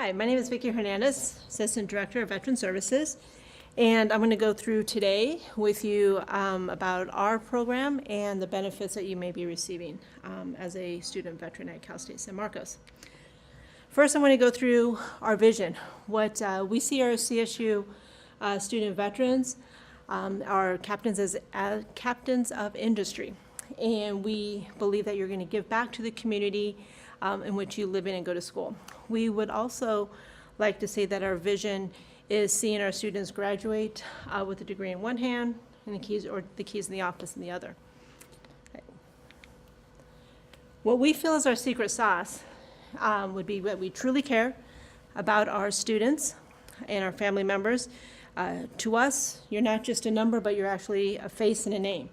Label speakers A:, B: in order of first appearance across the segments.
A: Hi, my name is Vicki Hernandez, Assistant Director of Veteran Services, and I'm going to go through today with you about our program and the benefits that you may be receiving as a student veteran at Cal State San Marcos. First, I want to go through our vision. What we see our CSU student veterans are captains of industry, and we believe that you're going to give back to the community in which you live in and go to school. We would also like to say that our vision is seeing our students graduate with a degree in one hand and the keys in the office in the other. Okay. What we feel is our secret sauce would be that we truly care about our students and our family members. To us, you're not just a number, but you're actually a face and a name.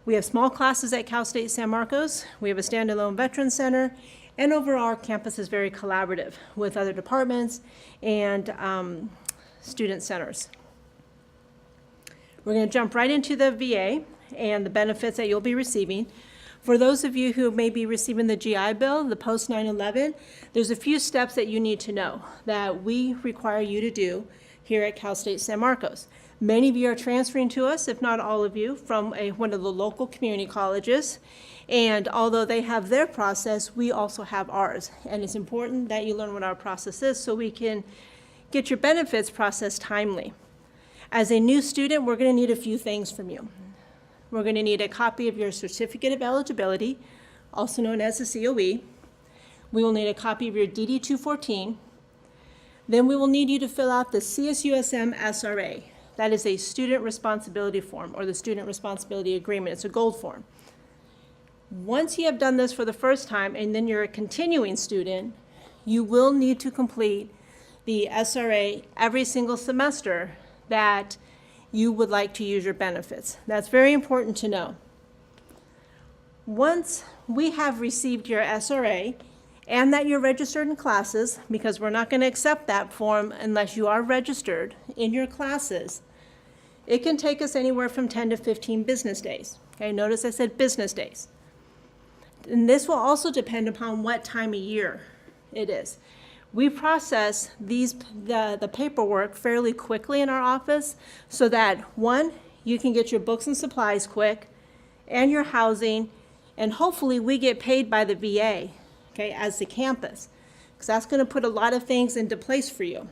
A: We have small classes at Cal State San Marcos. We have a standalone veteran center, and overall our campus is very collaborative with other departments and student centers. We're going to jump right into the VA and the benefits that you'll be receiving. For those of you who may be receiving the GI Bill, the post 9/11, there's a few steps that you need to know that we require you to do here at Cal State San Marcos. Many of you are transferring to us, if not all of you, from one of the local community colleges. And although they have their process, we also have ours. And it's important that you learn what our process is so we can get your benefits processed timely. As a new student, we're going to need a few things from you. We're going to need a copy of your certificate of eligibility, also known as the COE. We will need a copy of your DD 214. Then we will need you to fill out the CSUSM SRA. That is a student responsibility form, or the student responsibility agreement. It's a gold form. Once you have done this for the first time and then you're a continuing student, you will need to complete the SRA every single semester that you would like to use your benefits. That's very important to know. Once we have received your SRA and that you're registered in classes, because we're not going to accept that form unless you are registered in your classes, it can take us anywhere from 10 to 15 business days. Okay, notice I said business days. And this will also depend upon what time of year it is. We process the paperwork fairly quickly in our office so that, one, you can get your books and supplies quick and your housing, and hopefully we get paid by the VA, okay, as the campus, because that's going to put a lot of things into place for you.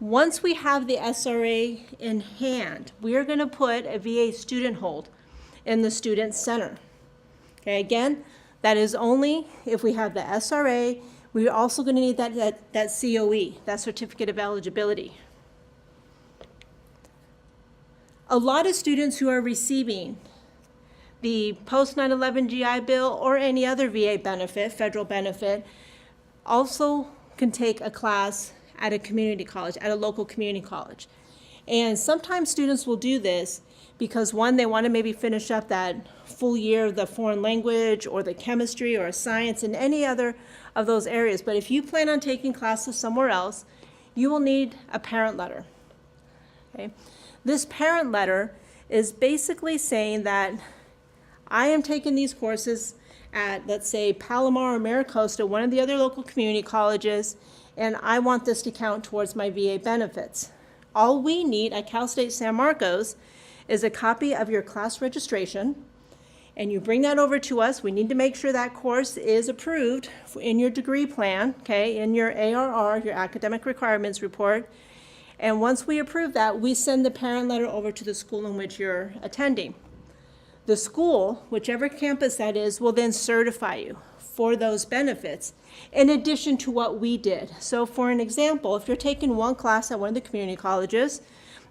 A: Once we have the SRA in hand, we are going to put a VA student hold in the student center. Okay, again, that is only if we have the SRA. We're also going to need that COE, that certificate of eligibility. A lot of students who are receiving the post 9/11 GI Bill or any other VA benefit, federal benefit, also can take a class at a community college, at a local community college. And sometimes students will do this because, one, they want to maybe finish up that full year of the foreign language or the chemistry or science and any other of those areas. But if you plan on taking classes somewhere else, you will need a parent letter. Okay? This parent letter is basically saying that I am taking these courses at, let's say, Palomar or Maricosta, one of the other local community colleges, and I want this to count towards my VA benefits. All we need at Cal State San Marcos is a copy of your class registration, and you bring that over to us. We need to make sure that course is approved in your degree plan, okay, in your ARR, your academic requirements report. And once we approve that, we send the parent letter over to the school in which you're attending. The school, whichever campus that is, will then certify you for those benefits in addition to what we did. So for an example, if you're taking one class at one of the community colleges,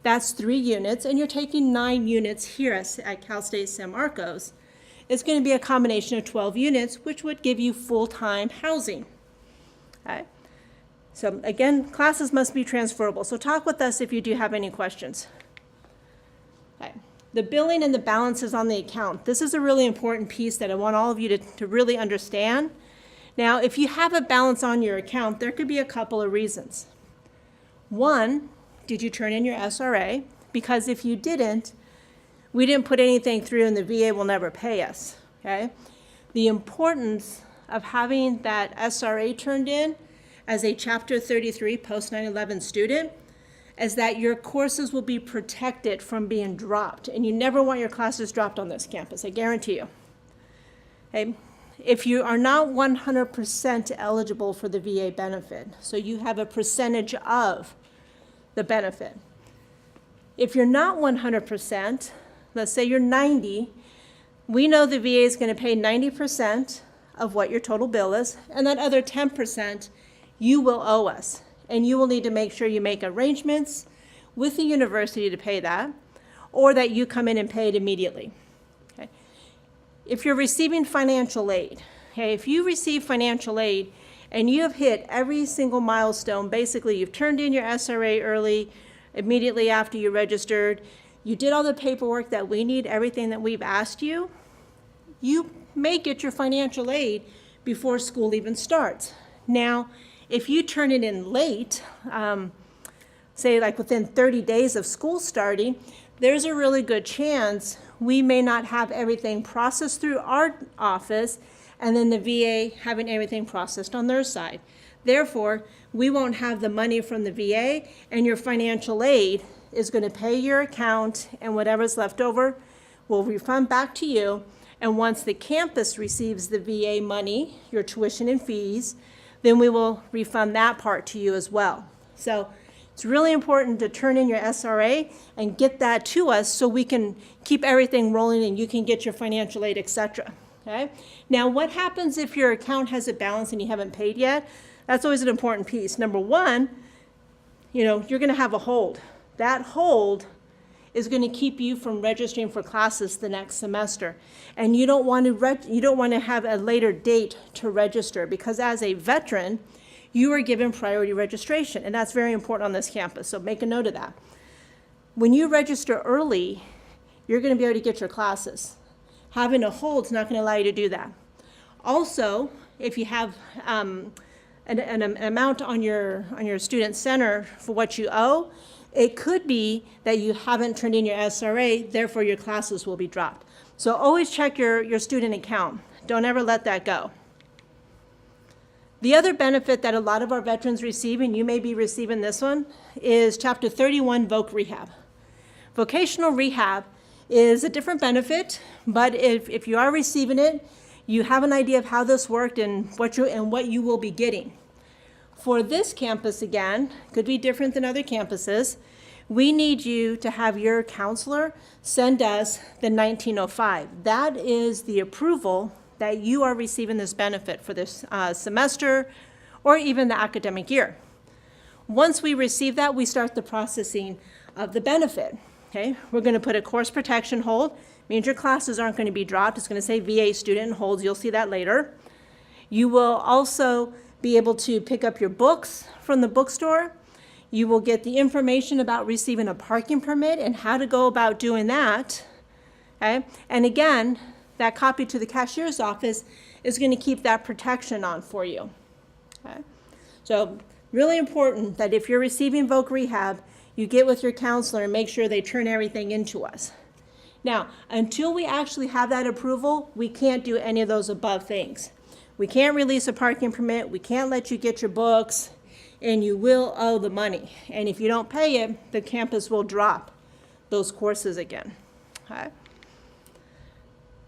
A: that's 3 units, and you're taking 9 units here at Cal State San Marcos, it's going to be a combination of 12 units, which would give you full-time housing. Okay. So again, classes must be transferable. So talk with us if you do have any questions. Okay. The billing and the balances on the account. This is a really important piece that I want all of you to really understand. Now, if you have a balance on your account, there could be a couple of reasons. One, did you turn in your SRA? Because if you didn't, we didn't put anything through and the VA will never pay us, okay? The importance of having that SRA turned in as a Chapter 33 post 9/11 student is that your courses will be protected from being dropped. And you never want your classes dropped on this campus, I guarantee you. Okay? If you are not 100% eligible for the VA benefit, so you have a percentage of the benefit. If you're not 100%, let's say you're 90, we know the VA is going to pay 90% of what your total bill is, and that other 10% you will owe us. And you will need to make sure you make arrangements with the university to pay that, or that you come in and pay it immediately. Okay? If you're receiving financial aid, okay, if you receive financial aid and you have hit every single milestone, basically you've turned in your SRA early, immediately after you registered, you did all the paperwork that we need, everything that we've asked you, you may get your financial aid before school even starts. Now, if you turn it in late, say like within 30 days of school starting, there's a really good chance we may not have everything processed through our office and then the VA having everything processed on their side. Therefore, we won't have the money from the VA, and your financial aid is going to pay your account, and whatever's left over will refund back to you. And once the campus receives the VA money, your tuition and fees, then we will refund that part to you as well. So it's really important to turn in your SRA and get that to us so we can keep everything rolling and you can get your financial aid, etc. Okay? Now, what happens if your account has a balance and you haven't paid yet? That's always an important piece. Number one, you're going to have a hold. That hold is going to keep you from registering for classes the next semester. And you don't want to have a later date to register, because as a veteran, you are given priority registration, and that's very important on this campus, so make a note of that. When you register early, you're going to be able to get your classes. Having a hold is not going to allow you to do that. Also, if you have an amount on your student center for what you owe, it could be that you haven't turned in your SRA, therefore your classes will be dropped. So always check your student account. Don't ever let that go. The other benefit that a lot of our veterans receive, and you may be receiving this one, is Chapter 31 Voc Rehab. Vocational Rehab is a different benefit, but if you are receiving it, you have an idea of how this worked and what you will be getting. For this campus, again, could be different than other campuses, we need you to have your counselor send us the 1905. That is the approval that you are receiving this benefit for this semester or even the academic year. Once we receive that, we start the processing of the benefit. Okay? We're going to put a course protection hold. Means your classes aren't going to be dropped. It's going to say VA student holds. You'll see that later. You will also be able to pick up your books from the bookstore. You will get the information about receiving a parking permit and how to go about doing that. Okay? And again, that copy to the cashier's office is going to keep that protection on for you. Okay? So really important that if you're receiving Voc Rehab, you get with your counselor and make sure they turn everything into us. Now, until we actually have that approval, we can't do any of those above things. We can't release a parking permit, we can't let you get your books, and you will owe the money. And if you don't pay it, the campus will drop those courses again. Okay?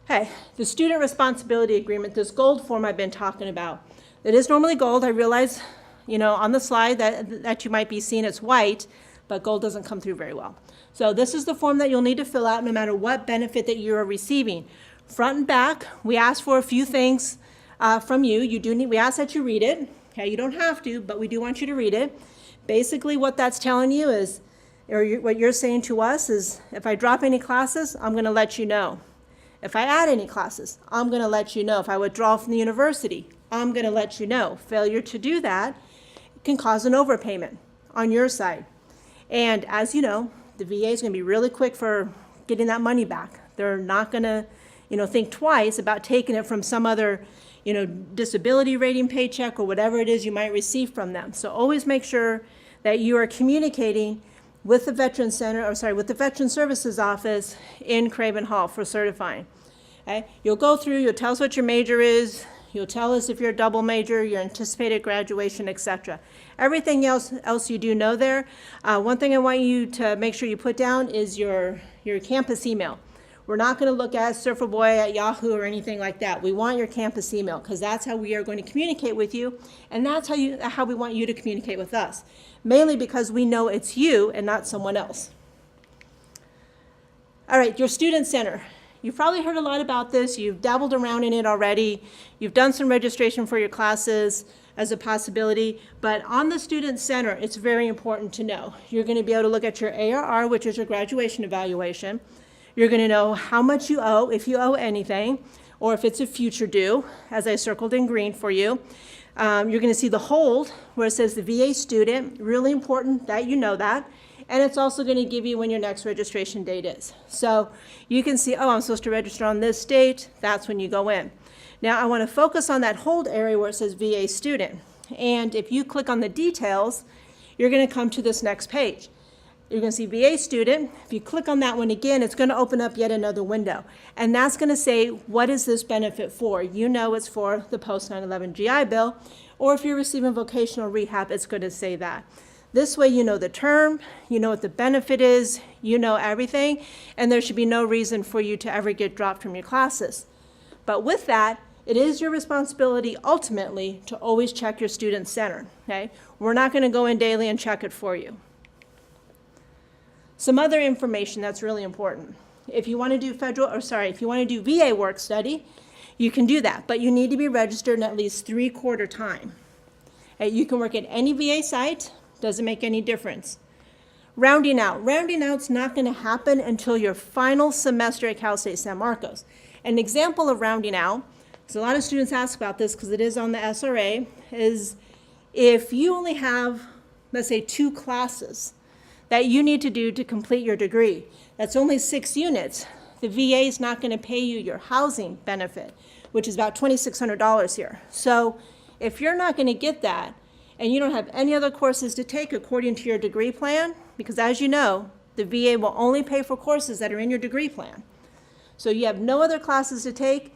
A: Okay, the student responsibility agreement, this gold form I've been talking about. It is normally gold. I realize, on the slide that you might be seeing it's white, but gold doesn't come through very well. So this is the form that you'll need to fill out no matter what benefit that you are receiving. Front and back, we ask for a few things from you. We ask that you read it. Okay, you don't have to, but we do want you to read it. Basically what that's telling you is, what you're saying to us is, if I drop any classes, I'm going to let you know. If I add any classes, I'm going to let you know. If I withdraw from the university, I'm going to let you know. Failure to do that can cause an overpayment on your side. And as you know, the VA is going to be really quick for getting that money back. They're not going to, think twice about taking it from some other, disability rating paycheck or whatever it is you might receive from them. So always make sure that you are communicating with the Veteran with the Veteran Services Office in Craven Hall for certifying. Okay? You'll go through, you'll tell us what your major is, You'll tell us if you're a double major, your anticipated graduation, etc. Everything else you do know there. One thing I want you to make sure you put down is your campus email. We're not going to look at Surferboy at Yahoo or anything like that. We want your campus email because that's how we are going to communicate with you, and that's how we want you to communicate with us, mainly because we know it's you and not someone else. All right, your student center. You've probably heard a lot about this. You've dabbled around in it already. You've done some registration for your classes as a possibility, but on the student center, it's very important to know. You're going to be able to look at your ARR, which is your graduation evaluation. You're going to know how much you owe, if you owe anything, or if it's a future due, as I circled in green for you. You're going to see the hold, where it says the VA student. Really important that you know that. And it's also going to give you when your next registration date is. So you can see, oh, I'm supposed to register on this date. That's when you go in. Now, I want to focus on that hold area where it says VA student. And if you click on the details, you're going to come to this next page. You're going to see VA student. If you click on that one again, it's going to open up yet another window. And that's going to say, what is this benefit for? You know it's for the post 9/11 GI Bill, or if you're receiving vocational rehab, it's going to say that. This way you know the term, you know what the benefit is, you know everything, and there should be no reason for you to ever get dropped from your classes. But with that, it is your responsibility ultimately to always check your student center. Okay? We're not going to go in daily and check it for you. Some other information that's really important. If you want to do if you want to do VA work study, you can do that, but you need to be registered in at least 3/4 time. You can work at any VA site, doesn't make any difference. Rounding out. Rounding out's not going to happen until your final semester at Cal State San Marcos. An example of rounding out, because a lot of students ask about this because it is on the SRA, is if you only have, let's say, 2 classes that you need to do to complete your degree. That's only 6 units. The VA is not going to pay you your housing benefit, which is about $2,600 here. So if you're not going to get that, and you don't have any other courses to take according to your degree plan, because as you know, the VA will only pay for courses that are in your degree plan. So you have no other classes to take,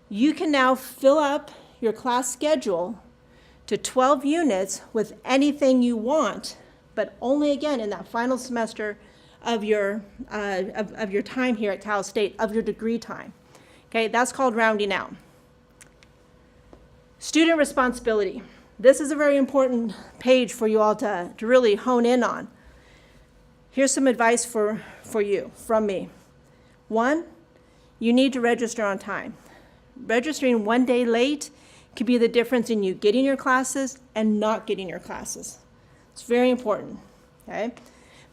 A: you can now fill up your class schedule to 12 units with anything you want, but only again in that final semester of your time here at Cal State, of your degree time. Okay, that's called rounding out. Student responsibility. This is a very important page for you all to really hone in on. Here's some advice for you from me. 1, you need to register on time. Registering 1 day late could be the difference in you getting your classes and not getting your classes. It's very important, okay?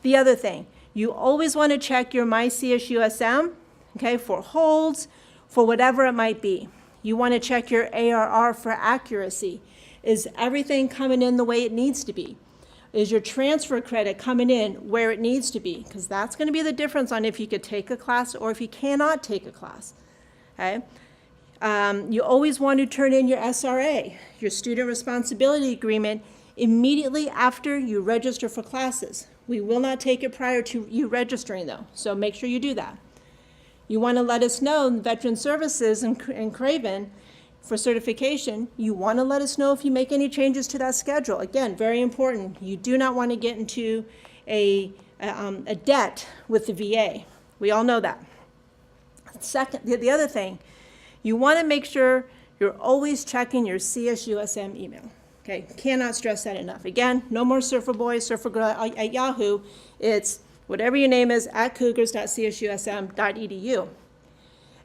A: The other thing, you always want to check your MyCSUSM, okay, for holds, for whatever it might be. You want to check your ARR for accuracy. Is everything coming in the way it needs to be? Is your transfer credit coming in where it needs to be? Because that's going to be the difference on if you could take a class or if you cannot take a class, okay? You always want to turn in your SRA, your student responsibility agreement, immediately after you register for classes. We will not take it prior to you registering though, so make sure you do that. You want to let us know in Veteran Services and Craven for certification, you want to let us know if you make any changes to that schedule. Again, very important. You do not want to get into a debt with the VA. We all know that. Second, the other thing, you want to make sure you're always checking your CSUSM email. Okay, cannot stress that enough. Again, no more Surferboy, Surfergirl at Yahoo. It's whatever your name is at cougars.csusm.edu.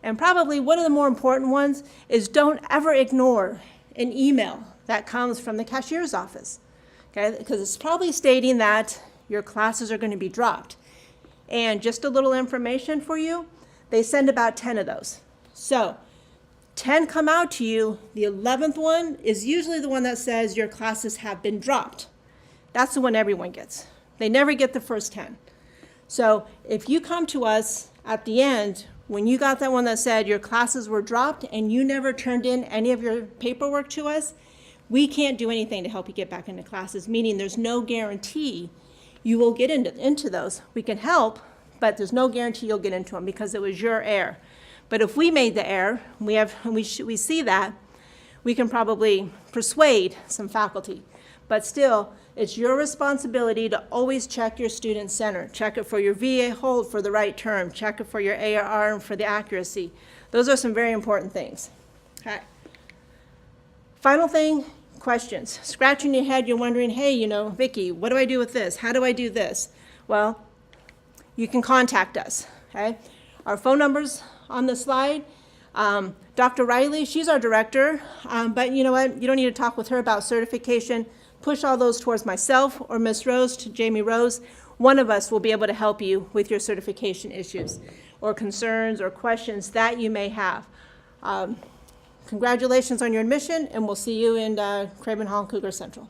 A: And probably one of the more important ones is don't ever ignore an email that comes from the cashier's office, okay? Because it's probably stating that your classes are going to be dropped. And just a little information for you, they send about 10 of those. So 10 come out to you, the 11th one is usually the one that says your classes have been dropped. That's the one everyone gets. They never get the first 10. So if you come to us at the end, when you got that one that said your classes were dropped and you never turned in any of your paperwork to us, we can't do anything to help you get back into classes, meaning there's no guarantee you will get into those. We can help, but there's no guarantee you'll get into them because it was your error. But if we made the error, we see that, we can probably persuade some faculty. But still, it's your responsibility to always check your student center. Check it for your VA hold for the right term. Check it for your ARR and for the accuracy. Those are some very important things. Okay. Final thing, questions. Scratching your head, you're wondering, hey, you know, Vicki, what do I do with this? How do I do this? Well, you can contact us, okay? Our phone number's on the slide. Dr. Riley, she's our director, but you know what? You don't need to talk with her about certification. Push all those towards myself or Miss Rose, to Jamie Rose. One of us will be able to help you with your certification issues or concerns or questions that you may have. Congratulations on your admission, and we'll see you in Craven Hall and Cougar Central.